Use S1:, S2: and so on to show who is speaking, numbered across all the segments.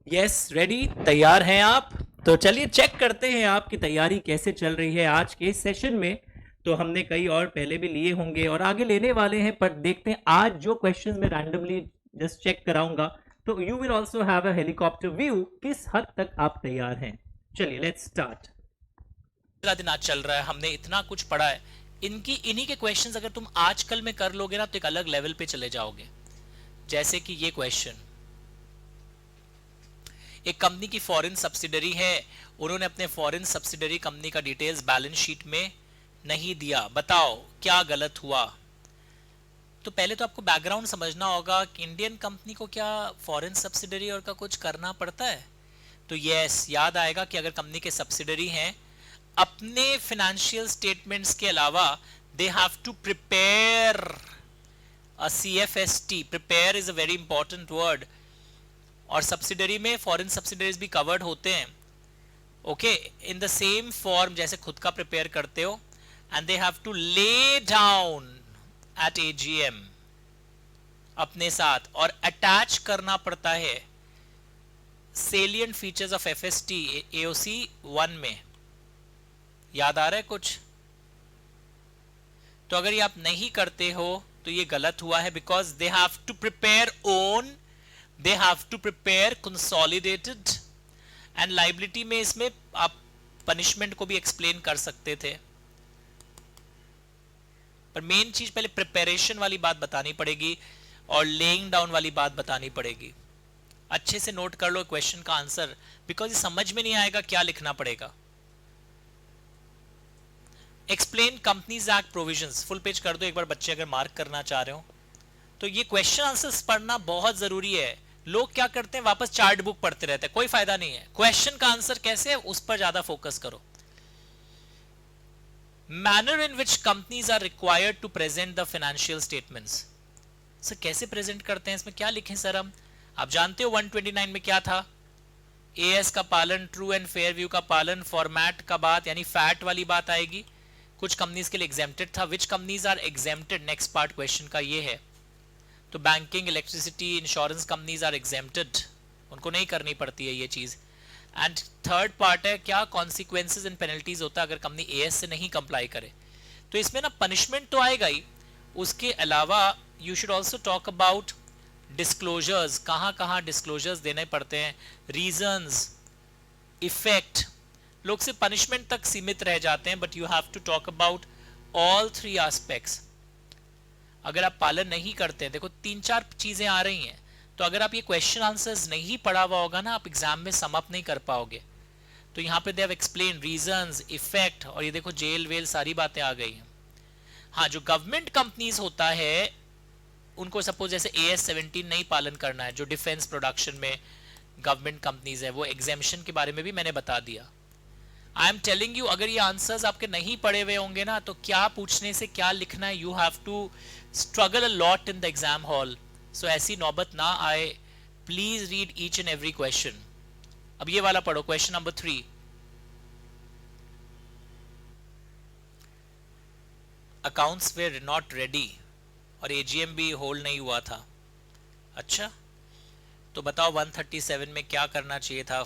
S1: Yes, ready, तैयार हैं आप? तो चलिए चेक करते हैं आपकी तैयारी कैसे चल रही है आज के सेशन में। तो हमने कई और पहले भी लिए होंगे और आगे लेने वाले हैं, पर देखते हैं आज जो क्वेश्चंस मैं रैंडमली जस्ट चेक कराऊंगा, तो you will also have a helicopter view किस हद तक आप तैयार हैं। चलिए लेट्स स्टार्ट।
S2: पहला दिन आज चल रहा है, हमने इतना कुछ पढ़ा है। इन्हीं के क्वेश्चंस अगर तुम आजकल में कर लोगे ना तो एक अलग लेवल पे चले जाओगे। जैसे कि ये क्वेश्चन, एक कंपनी की फॉरेन सब्सिडरी है, उन्होंने अपने फॉरेन सब्सिडरी कंपनी का डिटेल्स बैलेंस शीट में नहीं दिया, बताओ क्या गलत हुआ। तो पहले तो आपको बैकग्राउंड समझना होगा कि इंडियन कंपनी को क्या फॉरेन सब्सिडरी और का कुछ करना पड़ता है। तो यस, याद आएगा कि अगर कंपनी के सब्सिडरी हैं, अपने फाइनेंशियल स्टेटमेंट्स के अलावा they have to prepare a CFST। Prepare is a very important word. और सब्सिडरी में फॉरेन सब्सिडरीज भी कवर्ड होते हैं, okay, in the same form जैसे खुद का प्रिपेयर करते हो। And they have to lay down at AGM अपने साथ, और अटैच करना पड़ता है salient features of FST AOC 1 में। याद आ रहा है कुछ? तो अगर ये आप नहीं करते हो तो ये गलत हुआ है, because they have to prepare own, they have to prepare consolidated. And liability में इसमें आप पनिशमेंट को भी एक्सप्लेन कर सकते थे, पर मेन चीज पहले प्रिपरेशन वाली बात बतानी पड़ेगी और लेइंग डाउन वाली बात बतानी पड़ेगी। अच्छे से नोट कर लो क्वेश्चन का आंसर, बिकॉज ये समझ में नहीं आएगा क्या लिखना पड़ेगा। Explain companies act provisions, full page कर दो एक बार बच्चे अगर मार्क करना चाह रहे हो। तो ये क्वेश्चन आंसर्स पढ़ना बहुत जरूरी है। लोग क्या करते हैं, वापस चार्ट बुक पढ़ते रहते हैं, कोई फायदा नहीं है। क्वेश्चन का आंसर कैसे है उस पर ज्यादा फोकस करो। Manner in which companies are required to present the financial statements. Sir कैसे प्रेजेंट करते हैं, इसमें क्या लिखें सर हम? आप जानते हो 129 में क्या था? AS का पालन, ट्रू एंड फेयर व्यू का पालन, फॉर्मेट का बात यानी फैट वाली बात आएगी। कुछ कंपनीज के लिए एग्जेम्प्टेड था, which companies are exempted, next part question का ये है। तो banking, electricity, insurance companies are exempted, उनको नहीं करनी पड़ती है ये चीज। एंड थर्ड पार्ट है क्या कॉन्सिक्वेंसेज एंड पेनल्टीज होता है अगर कंपनी AS से नहीं कंप्लाई करे। तो इसमें ना पनिशमेंट तो आएगा ही, उसके अलावा you should also talk about disclosures, कहाँ कहाँ डिस्क्लोजर्स देने पड़ते हैं, रीजंस, इफेक्ट। लोग सिर्फ पनिशमेंट तक सीमित रह जाते हैं, but you have to talk about all 3 aspects. अगर आप पालन नहीं करते हैं, देखो 3-4 चीजें आ रही हैं, तो अगर आप ये क्वेश्चन आंसर्स नहीं पढ़ा हुआ होगा ना, आप एग्जाम में सम अप नहीं कर पाओगे। तो यहाँ पे they have explain reasons, effect, और ये देखो जेल वेल सारी बातें आ गई हैं। हाँ, जो गवर्नमेंट कंपनीज होता है उनको सपोज जैसे AS-17 नहीं पालन करना है, जो डिफेंस प्रोडक्शन में गवर्नमेंट कंपनीज है, वो एग्जेम्पशन के बारे में भी मैंने बता दिया। आई एम टेलिंग यू, अगर ये आंसर्स आपके नहीं पढ़े हुए होंगे ना, तो क्या पूछने से क्या लिखना है, you have to struggle a lot in the exam hall. So ऐसी नौबत ना आए, please read each and every question. अब ये वाला पढ़ो, question number 3। Accounts were not ready और AGM भी होल्ड नहीं हुआ था। अच्छा, तो बताओ 137 में क्या करना चाहिए था,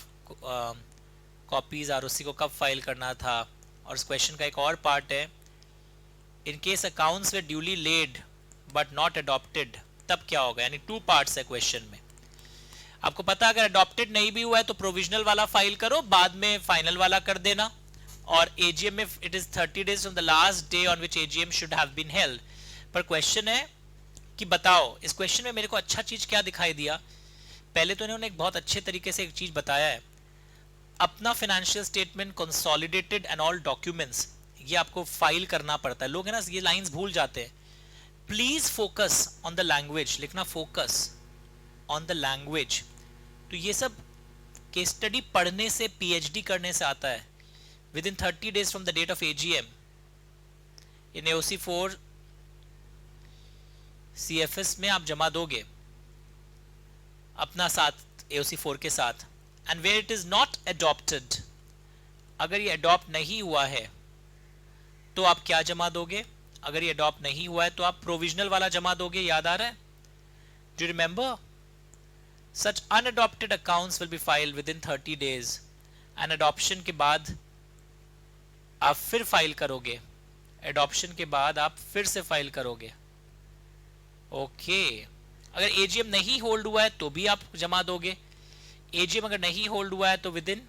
S2: कॉपीज ROC को कब फाइल करना था। और इस क्वेश्चन का एक और पार्ट है, in case accounts were duly laid but not adopted, तब क्या होगा। यानी 2 पार्ट्स है क्वेश्चन में। आपको पता है अगर अडॉप्टेड नहीं भी हुआ है तो प्रोविजनल वाला फाइल करो, बाद में फाइनल वाला कर देना। और AGM में it is 30 days from the last day on which AGM should have been held. पर क्वेश्चन है कि बताओ, इस क्वेश्चन में मेरे को अच्छा चीज क्या दिखाई दिया। पहले तो इन्होंने एक बहुत अच्छे तरीके से एक चीज बताया है, अपना financial statement consolidated and all documents ये आपको फाइल करना पड़ता है। लोग है ना ये लाइंस भूल जाते हैं। Please focus on the language, लिखना फोकस ऑन द लैंग्वेज। तो ये सब केस स्टडी पढ़ने से, PhD करने से आता है। Within 30 days from the date of AGM in AOC 4 CFS में आप जमा दोगे अपना साथ AOC 4 के साथ। And where it is not adopted, अगर ये अडॉप्ट नहीं हुआ है तो आप क्या जमा दोगे। अगर ये अडॉप्ट नहीं हुआ है तो आप प्रोविजनल वाला जमा दोगे। याद आ रहा है? Do you remember? Such unadopted accounts will be filed within 30 days. And adoption के बाद आप फिर फाइल करोगे, एडॉप्शन के बाद आप फिर से फाइल करोगे. ओके, अगर एजीएम नहीं होल्ड हुआ है तो भी आप जमा दोगे. एजीएम अगर नहीं होल्ड हुआ है तो विद इन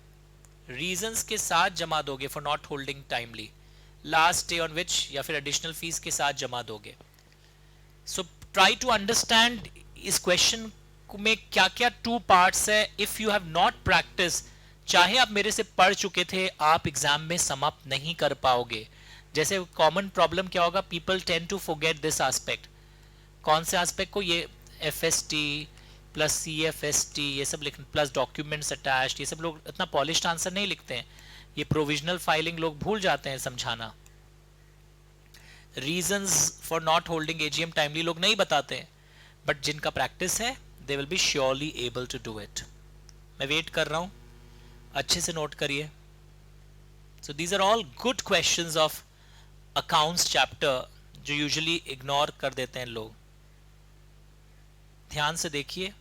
S2: रीजंस के साथ जमा दोगे for not holding timely, last day on विच, या फिर एडिशनल फीस के साथ जमा दोगे. सो ट्राई टू अंडरस्टैंड इस क्वेश्चन में क्या क्या टू पार्ट्स है. If you have not practice, चाहे आप मेरे से पढ़ चुके थे, आप एग्जाम में समाप्त नहीं कर पाओगे. जैसे कॉमन प्रॉब्लम क्या होगा, people tend to forget this aspect. कौन से एस्पेक्ट को, ये एफएसटी प्लस सीएफएसटी ये सब लिख, प्लस डॉक्यूमेंट्स अटैच्ड, ये सब लोग इतना पॉलिश्ड आंसर नहीं लिखते हैं. ये प्रोविजनल फाइलिंग लोग भूल जाते हैं समझाना. Reasons for not holding AGM timely लोग नहीं बताते हैं, बट जिनका प्रैक्टिस है they will be surely able to do it. मैं वेट कर रहा हूं, अच्छे से नोट करिए. So these are all good questions of accounts chapter जो यूजुअली इग्नोर कर देते हैं लोग. ध्यान से देखिए.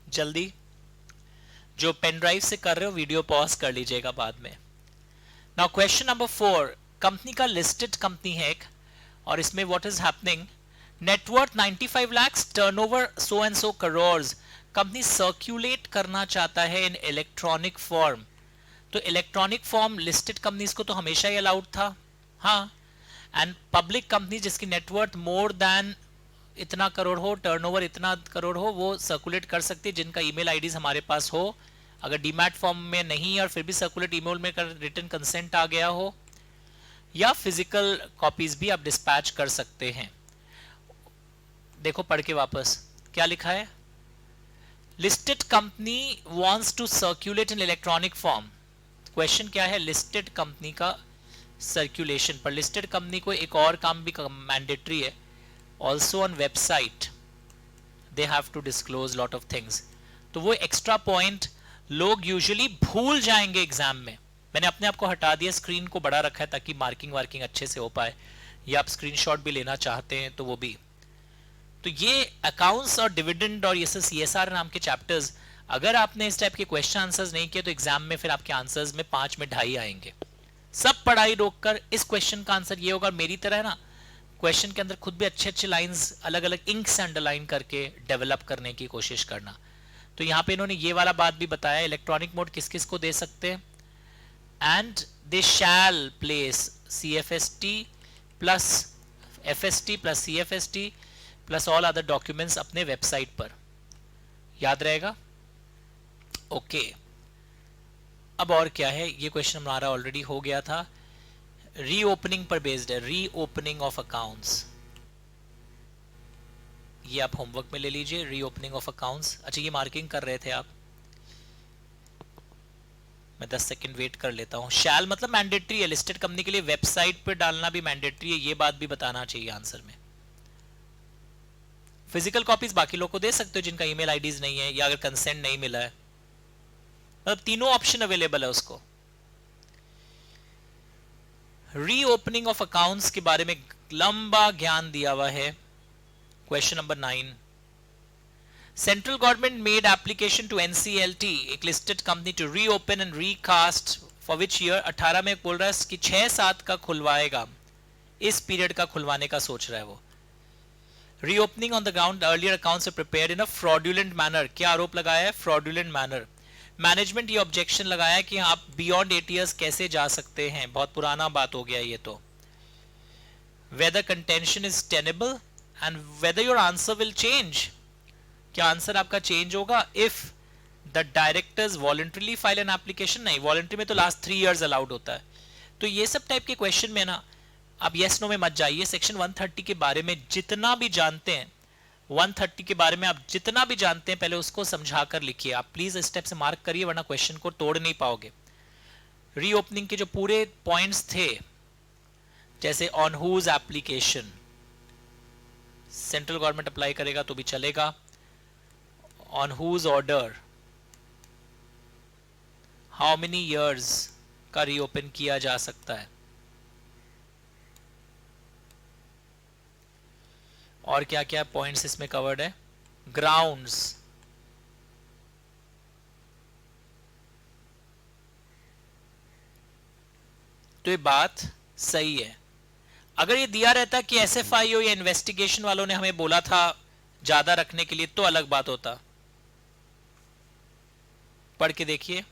S2: जल्दी, जो पेन ड्राइव से कर रहे हो वीडियो पॉज कर लीजिएगा बाद में. नाउ क्वेश्चन नंबर 4, कंपनी का लिस्टेड कंपनी है एक, और इसमें what is happening, net worth 95 lakhs, turnover so and so crores. Company circulate करना चाहता है इन इलेक्ट्रॉनिक फॉर्म. तो इलेक्ट्रॉनिक फॉर्म लिस्टेड कंपनीज को तो हमेशा ही अलाउड था, हाँ. एंड पब्लिक कंपनी जिसकी नेटवर्थ मोर देन इतना करोड़ हो, टर्नओवर इतना करोड़ हो, वो सर्कुलेट कर सकती है, जिनका ईमेल आईडीज हमारे पास हो. अगर डीमैट फॉर्म में नहीं और फिर भी सर्कुलेट ईमेल में रिटन कंसेंट आ गया हो, या फिजिकल कॉपीज भी आप डिस्पैच कर सकते हैं. देखो पढ़ के वापस क्या लिखा है, listed company wants to circulate in electronic form. Question क्या है, लिस्टेड कंपनी का सर्कुलेशन. पर लिस्टेड कंपनी को एक और काम भी मैंडेटरी है, also on website they have to disclose lot of things. तो वो एक्स्ट्रा पॉइंट लोग यूजुअली भूल जाएंगे एग्जाम में. मैंने अपने आप को हटा दिया, स्क्रीन को बड़ा रखा है ताकि मार्किंग वार्किंग अच्छे से हो पाए, या आप स्क्रीनशॉट भी लेना चाहते हैं तो वो भी. तो ये अकाउंट्स और डिविडेंड और ये सीएसआर नाम के चैप्टर्स, अगर आपने इस टाइप के क्वेश्चन आंसर्स नहीं किए तो एग्जाम में फिर आपके आंसर्स में 5 में 2.5 आएंगे. सब पढ़ाई रोककर इस क्वेश्चन का आंसर ये होगा. मेरी तरह ना क्वेश्चन के अंदर खुद भी अच्छे अच्छे लाइंस अलग अलग इंक से अंडरलाइन करके डेवलप करने की कोशिश करना. तो यहाँ पे इन्होंने ये वाला बात भी बताया, इलेक्ट्रॉनिक मोड किस किस को दे सकते हैं. And they shall place CFST plus FST plus CFST plus all other documents अपने वेबसाइट पर. याद रहेगा, ओके. अब और क्या है, ये क्वेश्चन हमारा ऑलरेडी हो गया था, रीओपनिंग पर बेस्ड है, रीओपनिंग ऑफ अकाउंट्स. ये आप होमवर्क में ले लीजिए, रीओपनिंग ऑफ अकाउंट्स. अच्छा ये मार्किंग कर रहे थे आप, मैं 10 सेकंड वेट कर लेता हूं. शैल मतलब मैंडेटरी है, लिस्टेड कंपनी के लिए वेबसाइट पर डालना भी मैंडेटरी है, ये बात भी बताना चाहिए आंसर में. फिजिकल कॉपीज बाकी लोग को दे सकते हो जिनका ईमेल आईडीज नहीं है या अगर कंसेंट नहीं मिला है, मतलब तीनों ऑप्शन अवेलेबल है उसको. रीओपनिंग ऑफ अकाउंट्स के बारे में लंबा ज्ञान दिया हुआ है. Question number 9, central government made application to NCLT, एक listed company, to reopen and recast for which year. 18 में बोल रहा है कि 6-7 का खुलवाएगा, इस पीरियड का खुलवाने का सोच रहा है वो. Reopening on the ground earlier accounts are prepared in a fraudulent manner. क्या आरोप लगाया है, फ्रॉडुलेंट मैनर. मैनेजमेंट ये ऑब्जेक्शन लगाया कि आप बियॉन्ड 8 years कैसे जा सकते हैं, बहुत पुराना बात हो गया ये तो. Whether contention is tenable and whether your answer will change, क्या आंसर आपका चेंज होगा if the directors voluntarily file an application. नहीं, वॉलंटरी में तो लास्ट 3 years अलाउड होता है. तो ये सब टाइप के क्वेश्चन में ना आप यस नो में मत जाइए. सेक्शन 130 के बारे में जितना भी जानते हैं, 130 के बारे में आप जितना भी जानते हैं पहले उसको समझा कर लिखिए. आप प्लीज इस स्टेप से मार्क करिए वरना क्वेश्चन को तोड़ नहीं पाओगे. रीओपनिंग के जो पूरे पॉइंट्स थे, जैसे on whose application, central government apply करेगा तो भी चलेगा, on whose order how many years का रीओपन किया जा सकता है, और क्या क्या पॉइंट्स इसमें कवर्ड है, ग्राउंड्स, तो ये बात सही है। अगर ये दिया रहता कि एसएफआईओ या इन्वेस्टिगेशन वालों ने हमें बोला था ज्यादा रखने के लिए तो अलग बात होता। पढ़ के देखिए।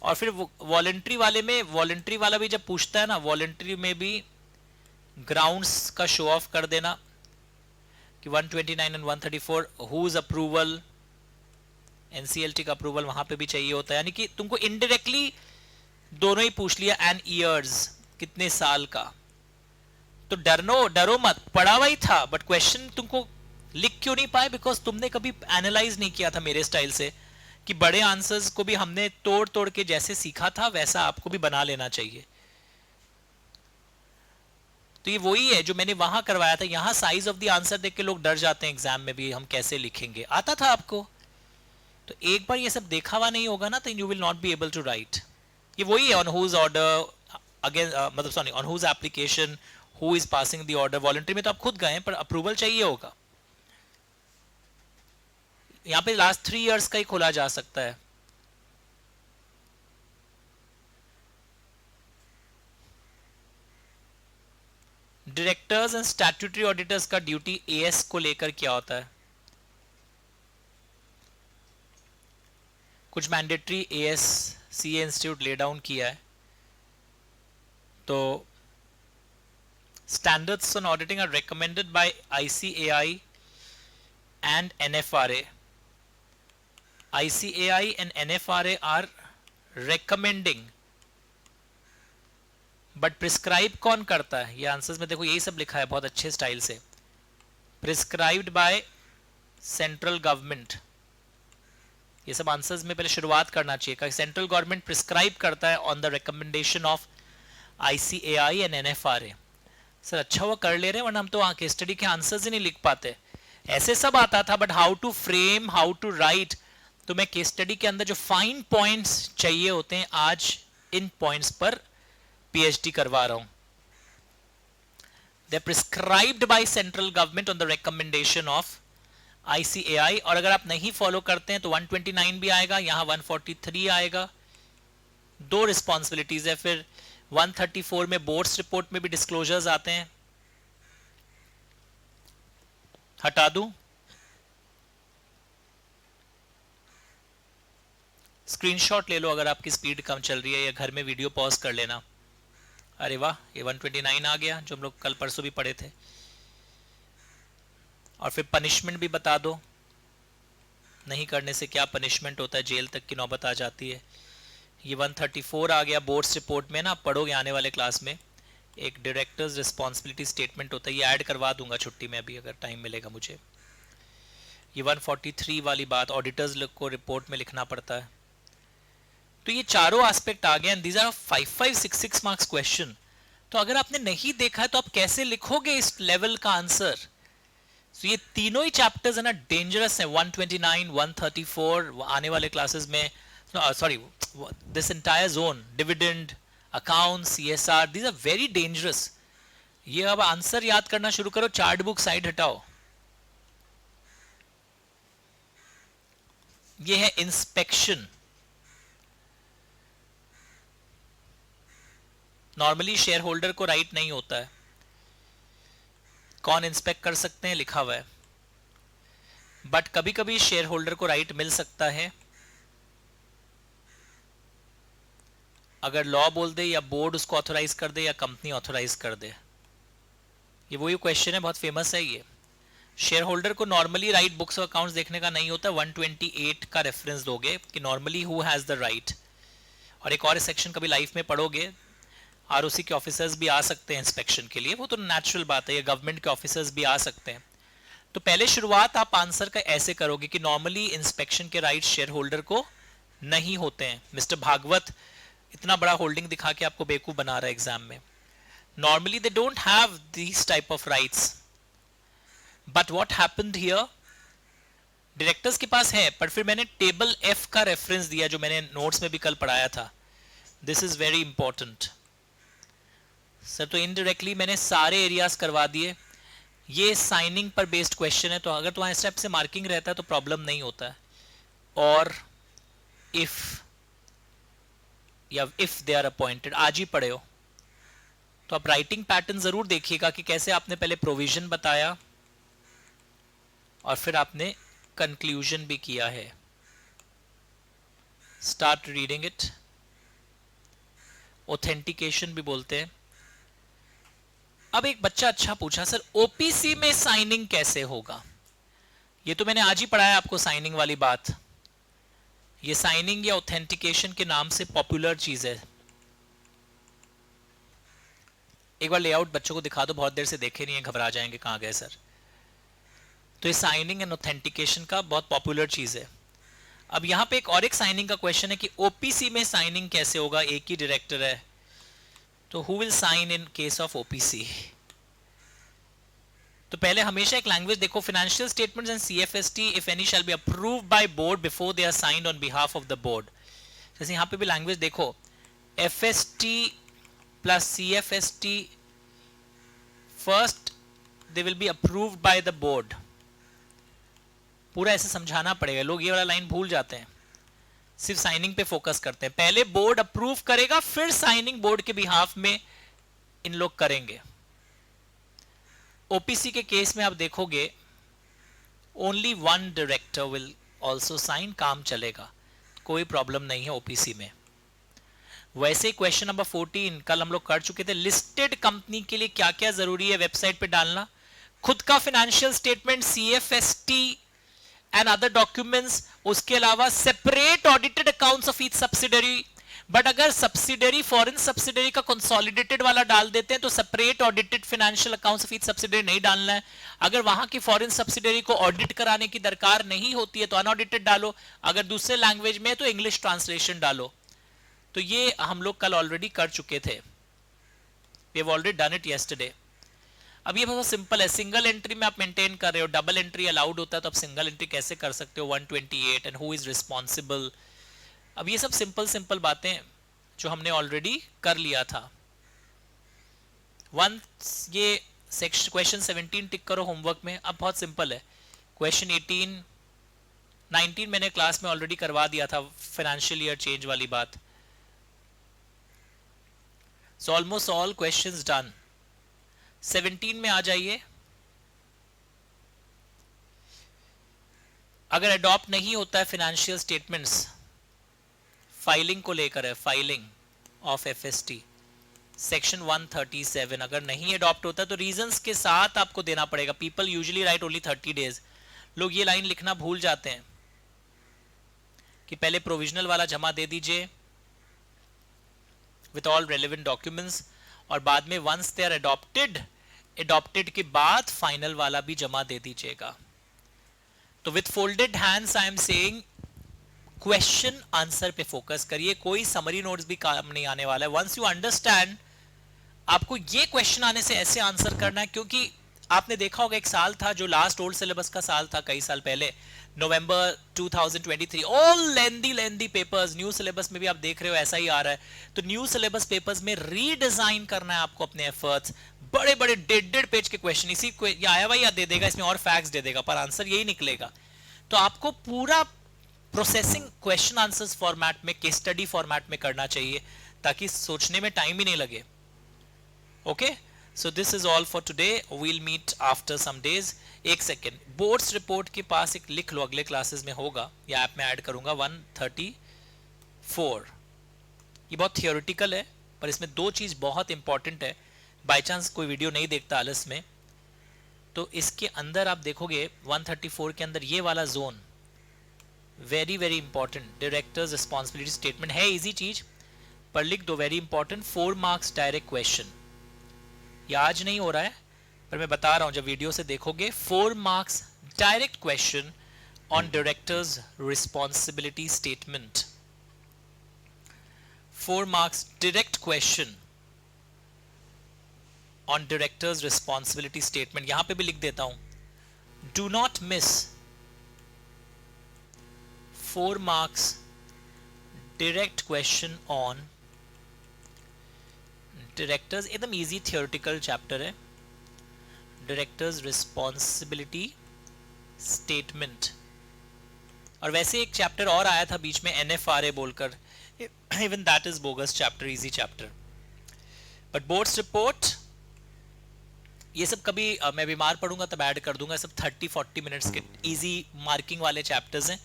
S2: और फिर वॉलंटरी वाले में, वॉलंटरी वाला भी जब पूछता है ना, वॉलंटरी में भी ग्राउंड्स का शो ऑफ कर देना कि 129 एंड 134 हुज अप्रूवल, एनसीएलटी का अप्रूवल वहां पे भी चाहिए होता है, यानी कि तुमको इनडायरेक्टली दोनों ही पूछ लिया, एंड ईयर्स कितने साल का। तो डरो मत, पढ़ा हुआ ही था, बट क्वेश्चन तुमको लिख क्यों नहीं पाए, बिकॉज तुमने कभी एनालाइज नहीं किया था मेरे स्टाइल से, कि बड़े आंसर्स को भी हमने तोड़ तोड़ के जैसे सीखा था वैसा आपको भी बना लेना चाहिए। तो ये वही है जो मैंने वहां करवाया था। यहां साइज ऑफ द आंसर देख के लोग डर जाते हैं एग्जाम में भी, हम कैसे लिखेंगे, आता था आपको। तो एक बार ये सब देखा हुआ नहीं होगा ना, तो you will not be able to write. ये वही है, ऑन हुज ऑर्डर अगेन, मतलब sorry, on whose application who is passing the order. Voluntary में तो आप खुद गए, पर अप्रूवल चाहिए होगा। यहां पे लास्ट 3 इयर्स का ही खोला जा सकता है। डायरेक्टर्स एंड स्टैट्यूटरी ऑडिटर्स का ड्यूटी एएस को लेकर क्या होता है? कुछ mandatory AS CA institute lay down किया है। तो standards on auditing are recommended by ICAI and NFRA. ICAI and NFRA are recommending, but prescribe कौन करता है? ये आंसर्स में देखो यही सब लिखा है बहुत अच्छे स्टाइल से। Prescribed by central government. ये सब आंसर्स में पहले शुरुआत करना चाहिए। सेंट्रल गवर्नमेंट प्रिस्क्राइब करता है on the recommendation of ICAI and NFRA। Sir अच्छा हुआ कर ले रहे हैं, वरना हम तो आके स्टडी के आंसर्स ही नहीं लिख पाते। ऐसे सब आता था, but how to frame, how to write, तो मैं केस स्टडी के अंदर जो फाइन पॉइंट्स चाहिए होते हैं, आज इन पॉइंट्स पर पीएचडी करवा रहा हूं। They are prescribed by central government on the recommendation of ICAI. और अगर आप नहीं फॉलो करते हैं तो 129 भी आएगा, यहां 143 आएगा। दो रिस्पॉन्सिबिलिटीज है। फिर 134 में बोर्ड्स रिपोर्ट में भी डिस्क्लोजर्स आते हैं। हटा दूं? स्क्रीनशॉट ले लो अगर आपकी स्पीड कम चल रही है, या घर में वीडियो पॉज कर लेना। अरे वाह, ये 129 आ गया जो हम लोग कल परसों भी पढ़े थे। और फिर पनिशमेंट भी बता दो, नहीं करने से क्या पनिशमेंट होता है, जेल तक की नौबत आ जाती है। ये 134 आ गया। बोर्ड्स रिपोर्ट में ना पढ़ोगे आने वाले क्लास में, एक डायरेक्टर्स रिस्पॉन्सिबिलिटी स्टेटमेंट होता है। ये ऐड करवा दूंगा छुट्टी में अभी अगर टाइम मिलेगा मुझे। ये 143 वाली बात, ऑडिटर्स लोग को रिपोर्ट में लिखना पड़ता है। तो ये चारों एस्पेक्ट आ गए, and these are 5-5-6-6 marks question. तो अगर आपने नहीं देखा है तो आप कैसे लिखोगे इस लेवल का आंसर? तो ये तीनों ही चैप्टर्स है ना डेंजरस है। 129, 134 आने वाले क्लासेस में, sorry this entire zone, dividend, account, CSR, these are very dangerous। ये अब आंसर याद करना शुरू करो, चार्ट बुक साइड हटाओ। ये है इंस्पेक्शन। नॉर्मली शेयर होल्डर को राइट नहीं होता है। कौन इंस्पेक्ट कर सकते हैं लिखा हुआ है, बट कभी कभी शेयर होल्डर को राइट मिल सकता है अगर लॉ बोल दे, या बोर्ड उसको ऑथोराइज कर दे, या कंपनी ऑथोराइज कर दे। ये वही क्वेश्चन है, बहुत फेमस है ये। शेयर होल्डर को normally right books of accounts देखने का नहीं होता। 128 का रेफरेंस दोगे कि normally who has the right. और एक और सेक्शन कभी लाइफ में पढ़ोगे, आरओसी के ऑफिसर्स भी आ सकते हैं इंस्पेक्शन के लिए, वो तो नेचुरल बात है, या गवर्नमेंट के ऑफिसर्स भी आ सकते हैं। तो पहले शुरुआत आप आंसर का ऐसे करोगे कि नॉर्मली इंस्पेक्शन के राइट शेयर होल्डर को नहीं होते हैं। मिस्टर भागवत इतना बड़ा होल्डिंग दिखा के आपको बेवकूफ बना रहा है एग्जाम में। Normally they don't have these type of rights, but what happened here, directors के पास है, पर फिर मैंने टेबल एफ का रेफरेंस दिया जो मैंने नोट्स में भी कल पढ़ाया था. This is very important sir. तो इनडायरेक्टली मैंने सारे एरियाज करवा दिए. ये साइनिंग पर बेस्ड क्वेश्चन है, तो अगर तुम्हारे स्टेप से मार्किंग रहता है तो प्रॉब्लम नहीं होता है. और इफ या इफ दे आर अपॉइंटेड आज ही पढ़े हो तो आप राइटिंग पैटर्न जरूर देखिएगा कि कैसे आपने पहले प्रोविजन बताया और फिर आपने कंक्लूजन भी किया है. Start reading it. ऑथेंटिकेशन भी बोलते हैं. अब एक बच्चा अच्छा पूछा, सर ओपीसी में साइनिंग कैसे होगा? ये तो मैंने आज ही पढ़ाया आपको साइनिंग वाली बात. ये साइनिंग या ऑथेंटिकेशन के नाम से पॉपुलर चीज है. एक बार लेआउट बच्चों को दिखा दो, बहुत देर से देखे नहीं है, घबरा जाएंगे कहां गए सर. तो ये साइनिंग एंड ऑथेंटिकेशन का बहुत पॉपुलर चीज है. अब यहां पे एक साइनिंग का क्वेश्चन है कि ओपीसी में साइनिंग कैसे होगा? एक ही डायरेक्टर है, तो who will sign in case of OPC? तो पहले हमेशा एक लैंग्वेज देखो, financial statements and CFST if any shall be approved by board before they are signed on behalf of the board. जैसे यहां पे भी लैंग्वेज देखो, FST plus CFST first they will be approved by the board. पूरा ऐसे समझाना पड़ेगा, लोग ये वाला लाइन भूल जाते हैं, सिर्फ साइनिंग पे फोकस करते हैं. पहले बोर्ड अप्रूव करेगा, फिर साइनिंग बोर्ड के बिहाफ में इन लोग करेंगे. ओपीसी के केस में आप देखोगे only one director will also sign, काम चलेगा, कोई प्रॉब्लम नहीं है ओपीसी में. वैसे क्वेश्चन नंबर 14 कल हम लोग कर चुके थे. लिस्टेड कंपनी के लिए क्या क्या जरूरी है वेबसाइट पे डालना? खुद का financial statement, CFST and other documents, उसके अलावा separate audited accounts of each subsidiary. But अगर सब्सिडरी फॉरेन सब्सिडरी का कंसोलिडेटेड वाला डाल देते हैं तो separate audited financial accounts of each subsidiary नहीं डालना है. अगर वहां की फॉरेन सब्सिडरी को ऑडिट कराने की दरकार नहीं होती है तो अनऑडिटेड डालो. अगर दूसरे लैंग्वेज में है तो इंग्लिश ट्रांसलेशन डालो. तो ये हम लोग कल ऑलरेडी कर चुके थे. We have already done it yesterday. अब ये बहुत सिंपल है. सिंगल एंट्री में आप मेंटेन कर रहे हो, डबल एंट्री अलाउड होता है, तो आप सिंगल एंट्री कैसे कर सकते हो? 128 एंड हु इज रिस्पॉन्सिबल. अब ये सब सिंपल बातें जो हमने ऑलरेडी कर लिया था. वंस ये सेक्शन क्वेश्चन 17 टिक करो होमवर्क में. अब बहुत सिंपल है. क्वेश्चन 18 19 मैंने क्लास में ऑलरेडी करवा दिया था, फाइनेंशियल ईयर चेंज वाली बात. So almost all questions done. 17 में आ जाइए. अगर अडॉप्ट नहीं होता है फाइनेंशियल स्टेटमेंट्स, फाइलिंग को लेकर है, फाइलिंग ऑफ एफएसटी सेक्शन 137, अगर नहीं अडॉप्ट होता तो रीजंस के साथ आपको देना पड़ेगा. People usually right only 30 days. लोग ये लाइन लिखना भूल जाते हैं कि पहले प्रोविजनल वाला जमा दे दीजिए विथ ऑल रेलेवेंट डॉक्यूमेंट्स, और बाद में वंस दे आर अडॉप्टेड के बाद फाइनल वाला भी जमा दे दीजिएगा. तो with folded hands I am saying question answer पे फोकस करिए. कोई समरी नोट्स भी काम नहीं आने वाला है. वंस यू अंडरस्टैंड, आपको ये क्वेश्चन आने से ऐसे आंसर करना है, क्योंकि आपने देखा होगा एक साल था जो लास्ट ओल्ड सिलेबस का साल था कई साल पहले, नवंबर 2023. ऑल लेंदी पेपर्स. न्यू सिलेबस में भी आप देख रहे हो ऐसा ही आ रहा है. तो न्यू सिलेबस पेपर्स में रीडिजाइन करना है आपको अपने एफर्ट्स. बड़े 1.5 पेज के क्वेश्चन, इसी आया हुआ या दे देगा, इसमें और फैक्ट्स दे देगा, पर आंसर यही निकलेगा. तो आपको पूरा प्रोसेसिंग क्वेश्चन आंसर्स फॉर्मेट में, केस स्टडी फॉर्मेट में करना चाहिए, ताकि सोचने में टाइम ही नहीं लगे. Okay, so this is all for today. We'll meet after some days. एक सेकेंड, बोर्ड्स रिपोर्ट के पास एक लिख लो, अगले क्लासेस में होगा या ऐप में ऐड करूंगा. 134. ये बहुत थियोरिटिकल है, पर इसमें दो चीज बहुत इंपॉर्टेंट है. बाई चांस कोई वीडियो नहीं देखता आलस में, तो इसके अंदर आप देखोगे 134 के अंदर ये वाला zone very important. Directors responsibility statement है, इजी चीज, पर लिख दो very important. 4 marks direct question. ये आज नहीं हो रहा है, पर मैं बता रहा हूं, जब वीडियो से देखोगे 4 marks direct question on directors responsibility statement. 4 marks direct question on directors responsibility statement. यहां पे भी लिख देता हूं do not miss 4 marks direct question on directors, एकदम इजी थियोरेटिकल चैप्टर है, डायरेक्टर्स रिस्पॉन्सिबिलिटी स्टेटमेंट। और वैसे एक चैप्टर और आया था बीच में NFRA बोलकर, even that is bogus chapter, easy chapter. But boards report ये सब कभी मैं बीमार पड़ूंगा तब ऐड कर दूंगा, सब 30-40 मिनट्स के इजी मार्किंग वाले चैप्टर्स हैं,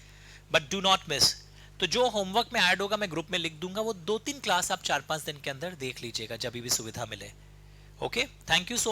S2: बट डू नॉट मिस। तो जो होमवर्क में ऐड होगा मैं ग्रुप में लिख दूंगा, वो 2-3 क्लास आप 4-5 दिन के अंदर देख लीजिएगा जब भी सुविधा मिले। Okay, thank you so